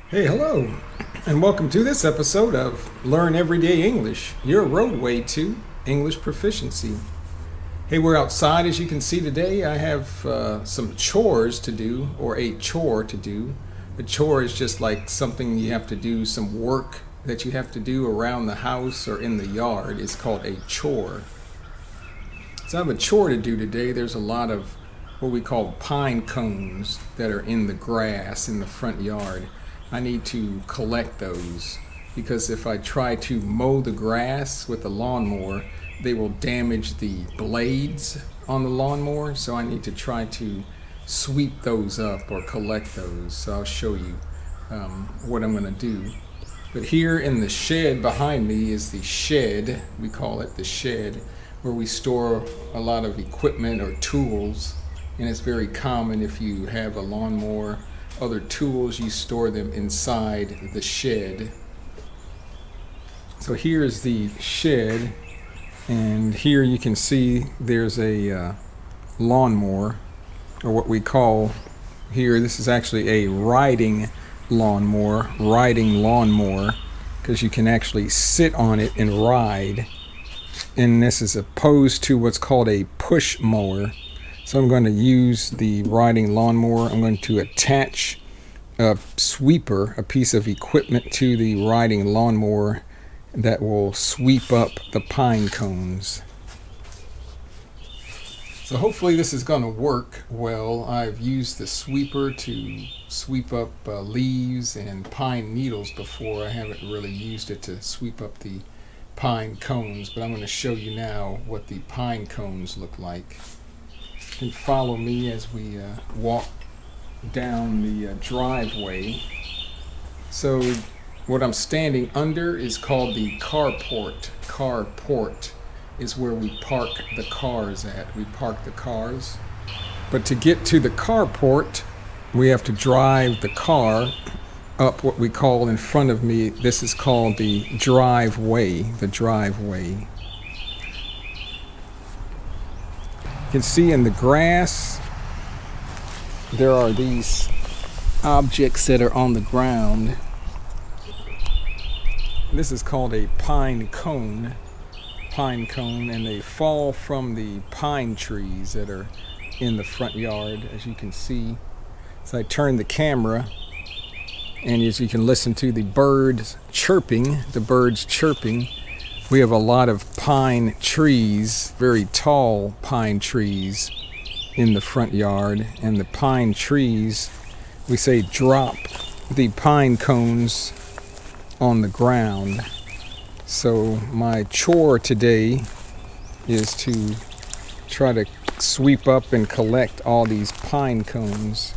Hey, hello, and welcome to this episode of Learn Everyday English, your roadway to English proficiency. Hey, we're outside as you can see today. I have some chores to do, or a chore to do. A chore is just like something you have to do, some work that you have to do around the house or in the yard. It's called a chore. So I have a chore to do today. There's a lot of what we call pine cones that are in the grass in the front yard. I need to collect those because if I try to mow the grass with the lawnmower, they will damage the blades on the lawnmower. So I need to try to sweep those up or collect those. So I'll show you what I'm going to do. But here in the shed behind me is the shed. We call it the shed, where we store a lot of equipment or tools. And it's very common if you have a lawnmower, other tools, you store them inside the shed. So here's the shed, and here you can see there's a lawnmower, or what we call here, this is actually a riding lawnmower, because you can actually sit on it and ride. And this is opposed to what's called a push mower. So I'm going to use the riding lawnmower. I'm going to attach a sweeper, a piece of equipment to the riding lawnmower that will sweep up the pine cones. So hopefully this is going to work well. I've used the sweeper to sweep up leaves and pine needles before. I haven't really used it to sweep up the pine cones, but I'm going to show you now what the pine cones look like. You can follow me as we walk down the driveway. So what I'm standing under is called the carport. Carport is where we park the cars at. We park the cars. But to get to the carport, we have to drive the car up what we call in front of me. This is called the driveway. The driveway. You can see in the grass there are these objects that are on the ground. This is called a pine cone, and they fall from the pine trees that are in the front yard, as you can see. So I turn the camera, and as you can listen to the birds chirping, we have a lot of pine trees, very tall pine trees in the front yard. And the pine trees, we say, drop the pine cones on the ground. So my chore today is to try to sweep up and collect all these pine cones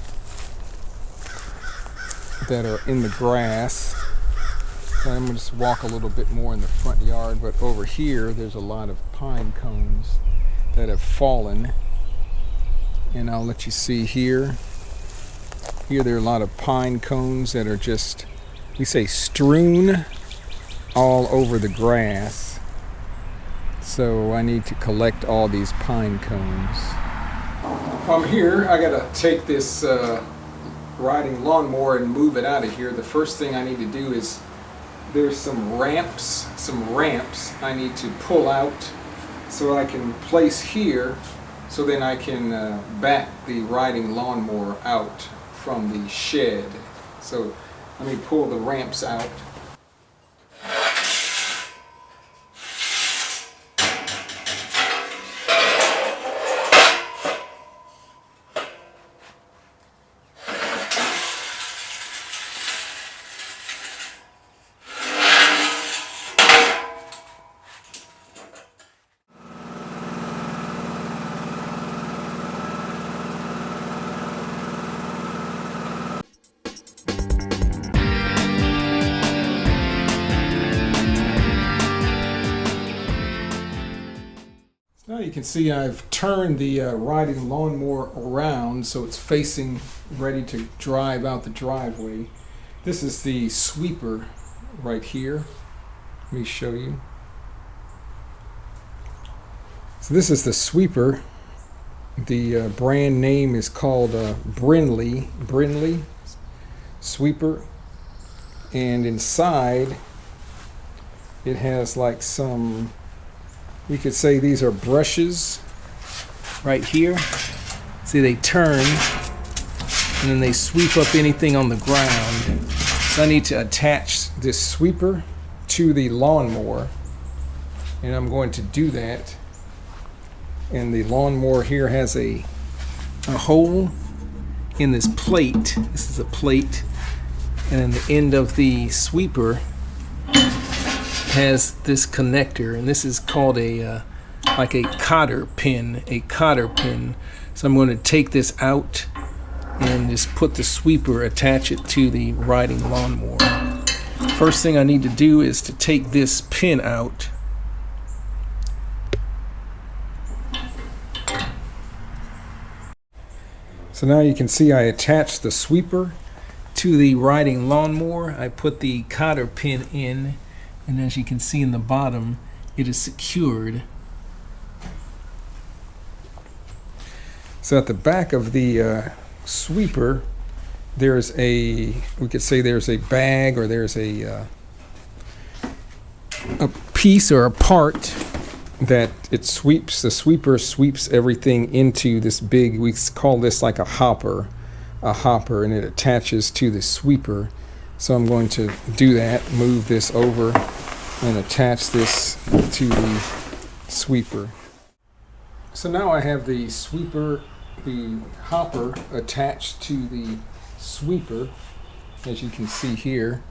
that are in the grass. I'm going to just walk a little bit more in the front yard, but over here there's a lot of pine cones that have fallen, and I'll let you see here. Here there are a lot of pine cones that are just, we say, strewn all over the grass. So I need to collect all these pine cones. From here, I gotta take this riding lawnmower and move it out of here. The first thing I need to do is, there's some ramps I need to pull out so I can place here, so then I can back the riding lawnmower out from the shed. So let me pull the ramps out. Now you can see I've turned the riding lawnmower around so it's facing, ready to drive out the driveway. This is the sweeper right here. Let me show you. So this is the sweeper. The brand name is called Brinley sweeper. And inside it has like some, we could say these are brushes right here. See, they turn and then they sweep up anything on the ground. So I need to attach this sweeper to the lawnmower, and I'm going to do that. And the lawnmower here has a hole in this plate. This is a plate, and then the end of the sweeper has this connector, and this is called a like a cotter pin. So I'm going to take this out and just put the sweeper, attach it to the riding lawnmower. First thing I need to do is to take this pin out. So now you can see I attached the sweeper to the riding lawnmower. I put the cotter pin in, and as you can see in the bottom, it is secured. So at the back of the sweeper, there's we could say there's a bag, or there's a piece or a part that it sweeps. The sweeper sweeps everything into this big, we call this like a hopper, and it attaches to the sweeper. So I'm going to do that, move this over and attach this to the sweeper. So now I have the hopper attached to the sweeper, as you can see here.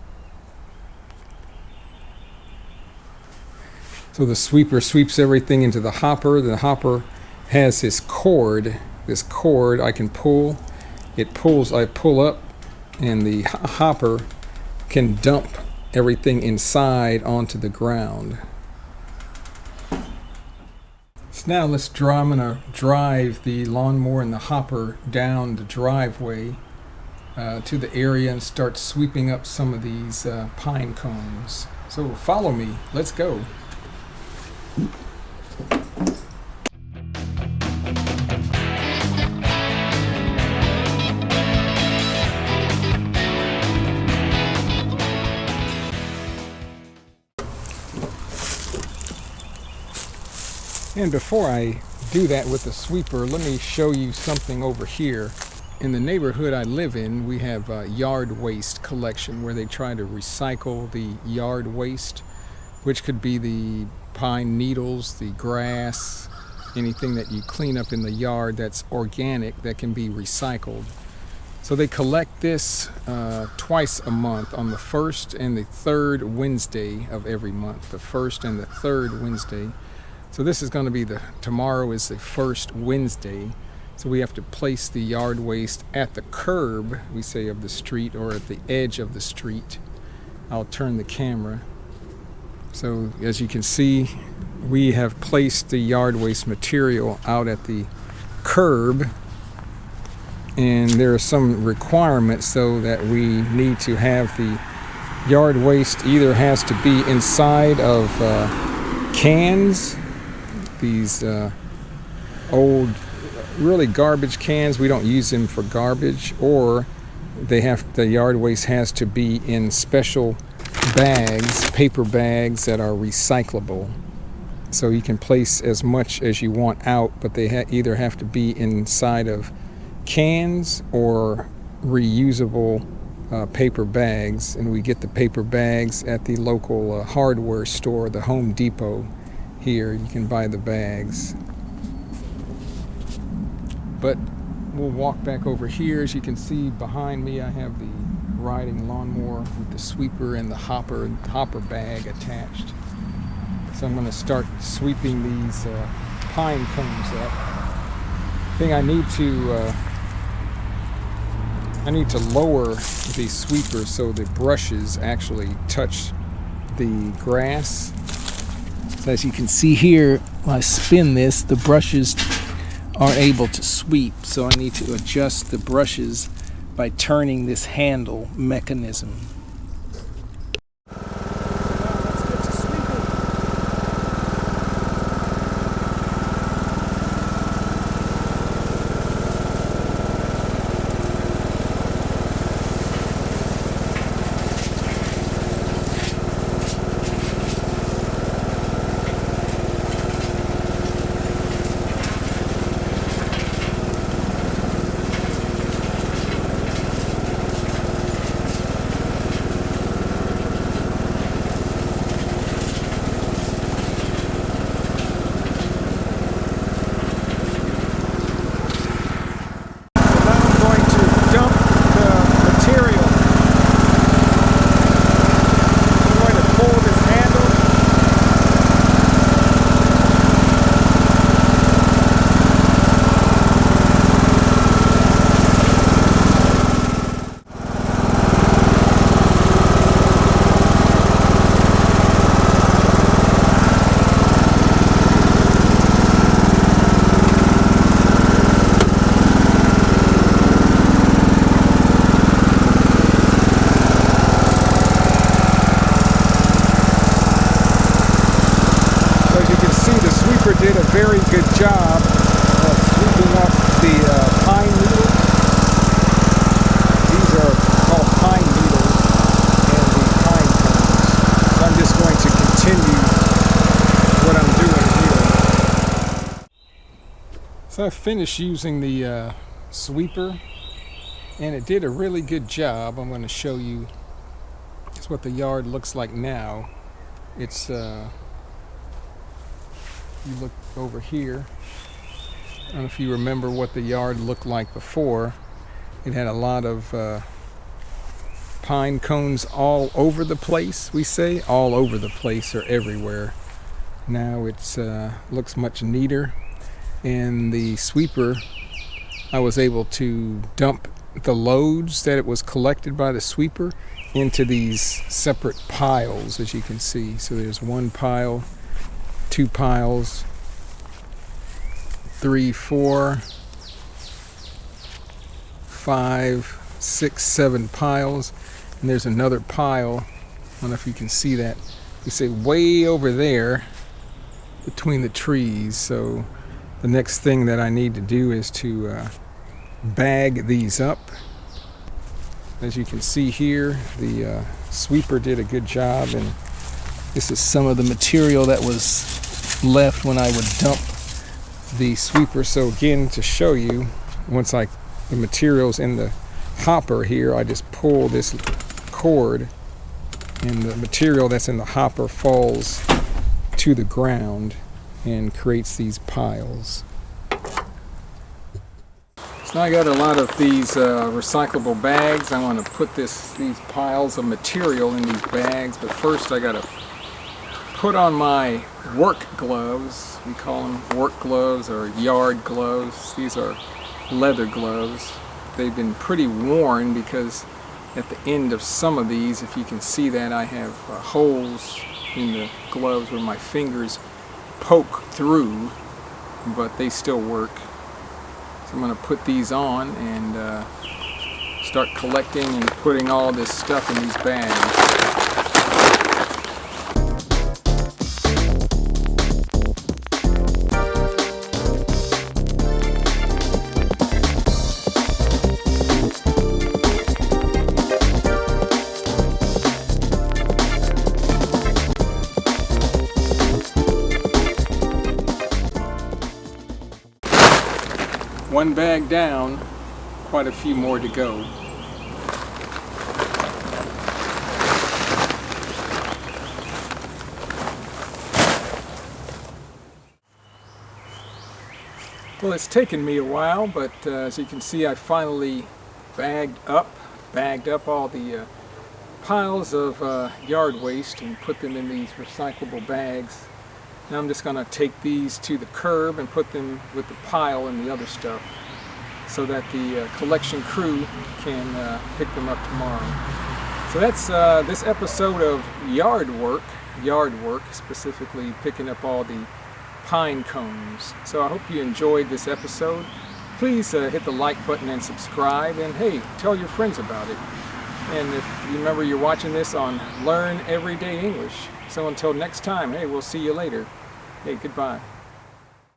So the sweeper sweeps everything into the hopper. The hopper has this cord I can pull. I pull up, and the hopper can dump everything inside onto the ground. So now I'm going to drive the lawnmower and the hopper down the driveway to the area and start sweeping up some of these pine cones. So follow me, let's go. And before I do that with the sweeper, let me show you something over here. In the neighborhood I live in, we have a yard waste collection where they try to recycle the yard waste, which could be the pine needles, the grass, anything that you clean up in the yard that's organic that can be recycled. So they collect this twice a month, on the first and the third Wednesday of every month. The first and the third Wednesday. So this is going to be tomorrow is the first Wednesday. So we have to place the yard waste at the curb, we say, of the street, or at the edge of the street. I'll turn the camera. So as you can see, we have placed the yard waste material out at the curb, and there are some requirements so that we need to have the yard waste either has to be inside of cans, these old really garbage cans. We don't use them for garbage, or the yard waste has to be in special bags, paper bags that are recyclable. So you can place as much as you want out, but they either have to be inside of cans or reusable paper bags. And we get the paper bags at the local hardware store, the Home Depot here. You can buy the bags. But we'll walk back over here. As you can see behind me, I have the riding lawnmower with the sweeper and the hopper bag attached. So I'm going to start sweeping these pine cones up. I need to lower the sweeper so the brushes actually touch the grass. So as you can see here, when I spin this, the brushes are able to sweep. So I need to adjust the brushes by turning this handle mechanism. did a very good job of sweeping up the pine needles. These are called pine needles and the pine cones. So I'm just going to continue what I'm doing here. So I finished using the sweeper, and it did a really good job. I'm going to show you just what the yard looks like now. It's you look over here. I don't know if you remember what the yard looked like before. It had a lot of pine cones all over the place. We say all over the place or everywhere. Now it's looks much neater, and the sweeper, I was able to dump the loads that it was collected by the sweeper into these separate piles, as you can see. So there's one pile, two piles, 3, 4, 5, 6, 7 piles, and there's another pile. I don't know if you can see that. We say way over there between the trees. So the next thing that I need to do is to bag these up. As you can see here, the sweeper did a good job, and this is some of the material that was left when I would dump the sweeper. So again, to show you, once the material's in the hopper here, I just pull this cord, and the material that's in the hopper falls to the ground and creates these piles. So now I got a lot of these recyclable bags. I want to put these piles of material in these bags, but first I got to put on my work gloves. We call them work gloves or yard gloves. These are leather gloves. They've been pretty worn because at the end of some of these, if you can see that, I have holes in the gloves where my fingers poke through, but they still work. So I'm going to put these on and start collecting and putting all this stuff in these bags. One bag down, quite a few more to go. Well, it's taken me a while, but as you can see, I finally bagged up all the piles of yard waste and put them in these recyclable bags. Now I'm just going to take these to the curb and put them with the pile and the other stuff so that the collection crew can pick them up tomorrow. So that's this episode of Yardwork, specifically picking up all the pine cones. So I hope you enjoyed this episode. Please hit the like button and subscribe, and hey, tell your friends about it. And if you remember, you're watching this on Learn Everyday English. So until next time, hey, we'll see you later. Hey, goodbye.